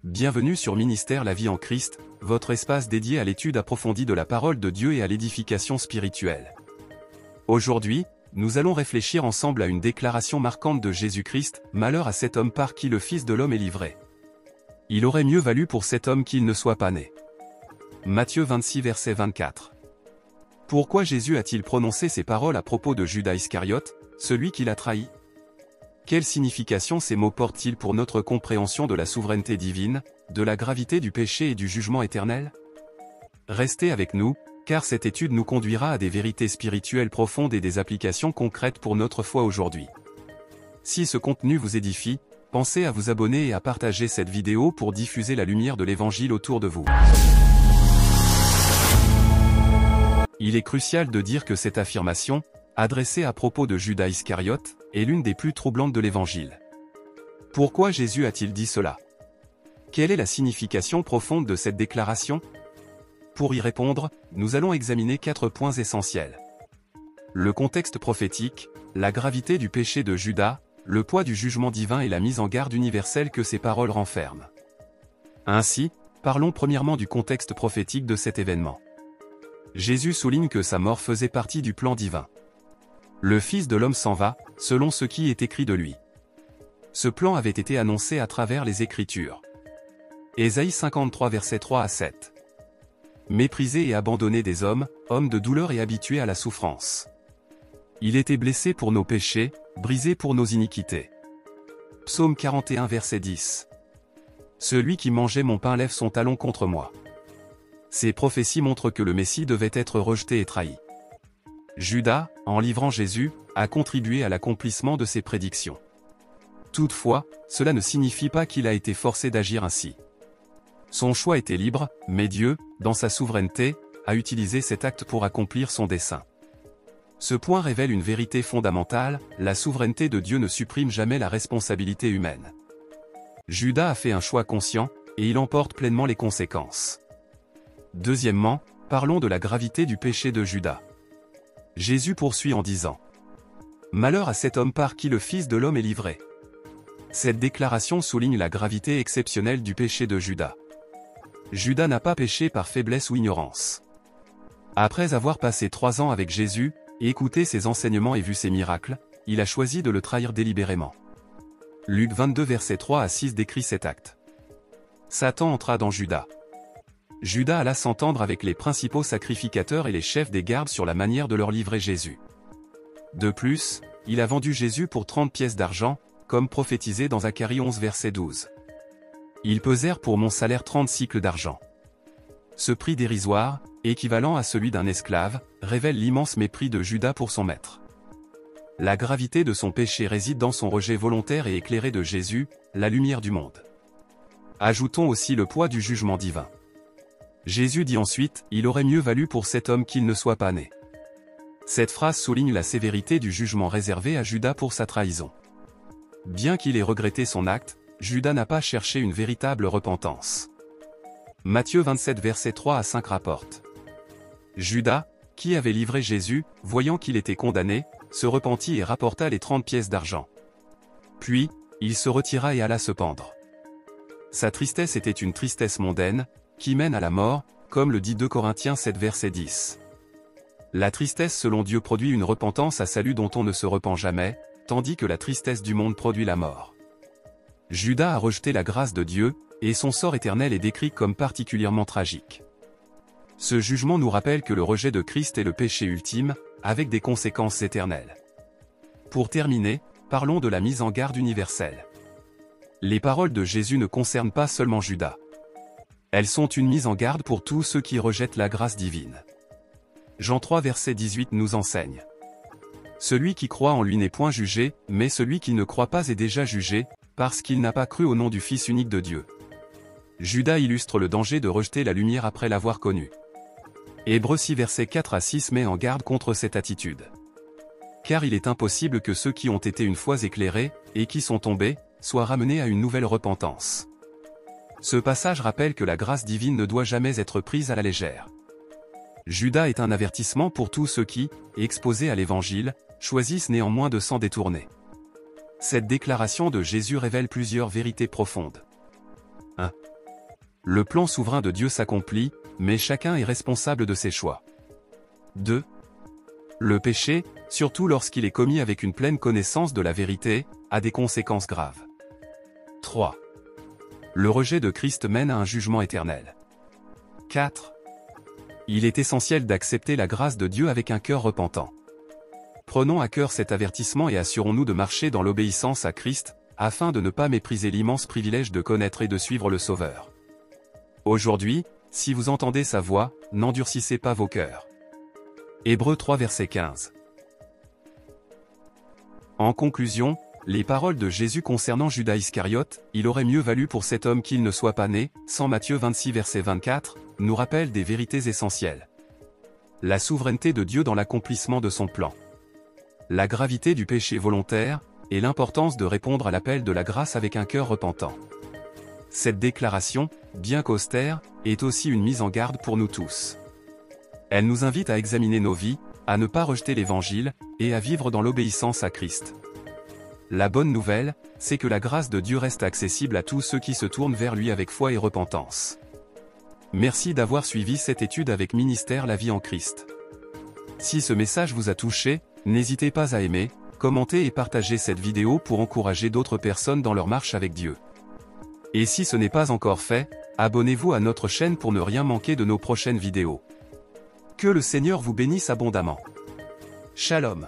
Bienvenue sur Ministère La Vie en Christ, votre espace dédié à l'étude approfondie de la parole de Dieu et à l'édification spirituelle. Aujourd'hui, nous allons réfléchir ensemble à une déclaration marquante de Jésus-Christ, « Malheur à cet homme par qui le Fils de l'homme est livré. Il aurait mieux valu pour cet homme qu'il ne soit pas né. » Matthieu 26 verset 24. Pourquoi Jésus a-t-il prononcé ces paroles à propos de Judas Iscariote, celui qui l'a trahi? Quelle signification ces mots portent-ils pour notre compréhension de la souveraineté divine, de la gravité du péché et du jugement éternel? Restez avec nous, car cette étude nous conduira à des vérités spirituelles profondes et des applications concrètes pour notre foi aujourd'hui. Si ce contenu vous édifie, pensez à vous abonner et à partager cette vidéo pour diffuser la lumière de l'Évangile autour de vous. Il est crucial de dire que cette affirmation, adressée à propos de Judas Iscariote, est l'une des plus troublantes de l'Évangile. Pourquoi Jésus a-t-il dit cela? Quelle est la signification profonde de cette déclaration? Pour y répondre, nous allons examiner 4 points essentiels. Le contexte prophétique, la gravité du péché de Judas, le poids du jugement divin et la mise en garde universelle que ces paroles renferment. Ainsi, parlons premièrement du contexte prophétique de cet événement. Jésus souligne que sa mort faisait partie du plan divin. Le Fils de l'homme s'en va, selon ce qui est écrit de lui. Ce plan avait été annoncé à travers les Écritures. Ésaïe 53 versets 3 à 7. Méprisé et abandonné des hommes, homme de douleur et habitué à la souffrance. Il était blessé pour nos péchés, brisé pour nos iniquités. Psaume 41 verset 10. Celui qui mangeait mon pain lève son talon contre moi. Ces prophéties montrent que le Messie devait être rejeté et trahi. Judas, en livrant Jésus, a contribué à l'accomplissement de ces prédictions. Toutefois, cela ne signifie pas qu'il a été forcé d'agir ainsi. Son choix était libre, mais Dieu, dans sa souveraineté, a utilisé cet acte pour accomplir son dessein. Ce point révèle une vérité fondamentale, la souveraineté de Dieu ne supprime jamais la responsabilité humaine. Judas a fait un choix conscient, et il en porte pleinement les conséquences. Deuxièmement, parlons de la gravité du péché de Judas. Jésus poursuit en disant « Malheur à cet homme par qui le Fils de l'homme est livré. » Cette déclaration souligne la gravité exceptionnelle du péché de Judas. Judas n'a pas péché par faiblesse ou ignorance. Après avoir passé 3 ans avec Jésus, écouté ses enseignements et vu ses miracles, il a choisi de le trahir délibérément. Luc 22 versets 3 à 6 décrit cet acte. Satan entra dans Judas. Judas alla s'entendre avec les principaux sacrificateurs et les chefs des gardes sur la manière de leur livrer Jésus. De plus, il a vendu Jésus pour 30 pièces d'argent, comme prophétisé dans Zacharie 11 verset 12. Ils pesèrent pour mon salaire 30 cycles d'argent. Ce prix dérisoire, équivalent à celui d'un esclave, révèle l'immense mépris de Judas pour son maître. La gravité de son péché réside dans son rejet volontaire et éclairé de Jésus, la lumière du monde. Ajoutons aussi le poids du jugement divin. Jésus dit ensuite, « Il aurait mieux valu pour cet homme qu'il ne soit pas né. » Cette phrase souligne la sévérité du jugement réservé à Judas pour sa trahison. Bien qu'il ait regretté son acte, Judas n'a pas cherché une véritable repentance. Matthieu 27 versets 3 à 5 rapporte. Judas, qui avait livré Jésus, voyant qu'il était condamné, se repentit et rapporta les 30 pièces d'argent. Puis, il se retira et alla se pendre. Sa tristesse était une tristesse mondaine, qui mène à la mort, comme le dit 2 Corinthiens 7 verset 10. La tristesse selon Dieu produit une repentance à salut dont on ne se repent jamais, tandis que la tristesse du monde produit la mort. Judas a rejeté la grâce de Dieu, et son sort éternel est décrit comme particulièrement tragique. Ce jugement nous rappelle que le rejet de Christ est le péché ultime, avec des conséquences éternelles. Pour terminer, parlons de la mise en garde universelle. Les paroles de Jésus ne concernent pas seulement Judas. Elles sont une mise en garde pour tous ceux qui rejettent la grâce divine. Jean 3 verset 18 nous enseigne. Celui qui croit en lui n'est point jugé, mais celui qui ne croit pas est déjà jugé, parce qu'il n'a pas cru au nom du Fils unique de Dieu. Judas illustre le danger de rejeter la lumière après l'avoir connue. Hébreux 6 verset 4 à 6 met en garde contre cette attitude. Car il est impossible que ceux qui ont été une fois éclairés, et qui sont tombés, soient ramenés à une nouvelle repentance. Ce passage rappelle que la grâce divine ne doit jamais être prise à la légère. Judas est un avertissement pour tous ceux qui, exposés à l'Évangile, choisissent néanmoins de s'en détourner. Cette déclaration de Jésus révèle plusieurs vérités profondes. 1. Le plan souverain de Dieu s'accomplit, mais chacun est responsable de ses choix. 2. Le péché, surtout lorsqu'il est commis avec une pleine connaissance de la vérité, a des conséquences graves. 3. Le rejet de Christ mène à un jugement éternel. 4. Il est essentiel d'accepter la grâce de Dieu avec un cœur repentant. Prenons à cœur cet avertissement et assurons-nous de marcher dans l'obéissance à Christ, afin de ne pas mépriser l'immense privilège de connaître et de suivre le Sauveur. Aujourd'hui, si vous entendez sa voix, n'endurcissez pas vos cœurs. Hébreux 3 verset 15. En conclusion, les paroles de Jésus concernant Judas Iscariote, il aurait mieux valu pour cet homme qu'il ne soit pas né, sans Matthieu 26 verset 24, nous rappellent des vérités essentielles. La souveraineté de Dieu dans l'accomplissement de son plan. La gravité du péché volontaire, et l'importance de répondre à l'appel de la grâce avec un cœur repentant. Cette déclaration, bien qu'austère, est aussi une mise en garde pour nous tous. Elle nous invite à examiner nos vies, à ne pas rejeter l'Évangile, et à vivre dans l'obéissance à Christ. La bonne nouvelle, c'est que la grâce de Dieu reste accessible à tous ceux qui se tournent vers lui avec foi et repentance. Merci d'avoir suivi cette étude avec Ministère La Vie en Christ. Si ce message vous a touché, n'hésitez pas à aimer, commenter et partager cette vidéo pour encourager d'autres personnes dans leur marche avec Dieu. Et si ce n'est pas encore fait, abonnez-vous à notre chaîne pour ne rien manquer de nos prochaines vidéos. Que le Seigneur vous bénisse abondamment. Shalom.